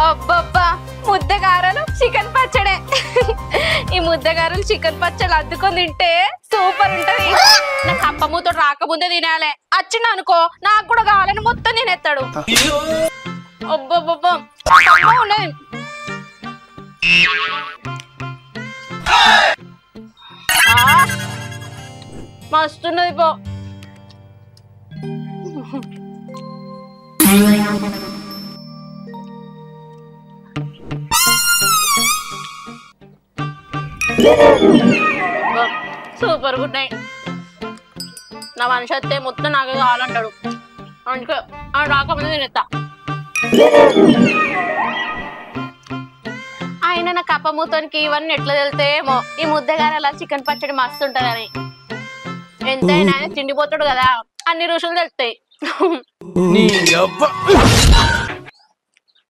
అబ్బబ్బా ముద్దగారలు చికెన్ పచ్చడే. ఈ ముద్దగారలు చికెన్ పచ్చడి అద్దుకొని తింటే సూపర్ ఉంటది. నాకు అప్పమ్మతో రాకముందే తినాలే, వచ్చిండు అనుకో నాకు కూడా కావాలని మొత్తం తినేస్తాడు. అబ్బబ్బబ్బా ఉన్నది. మస్తున్నది పో. Super good night. నా మనిషి వస్తే మొత్తం నాకు కావాలంటాడు, అందుకే రాకముందే తినేస్తా. ఆయన నా కప్పమూతోనికి ఇవన్నీ ఎట్లా తెలుతాయేమో, ఈ ముద్దగారలా చికెన్ పచ్చడి మస్తు ఉంటదని. ఎంతైనా తిండిపోతాడు కదా, అన్ని రుచులు తెలుస్తాయి.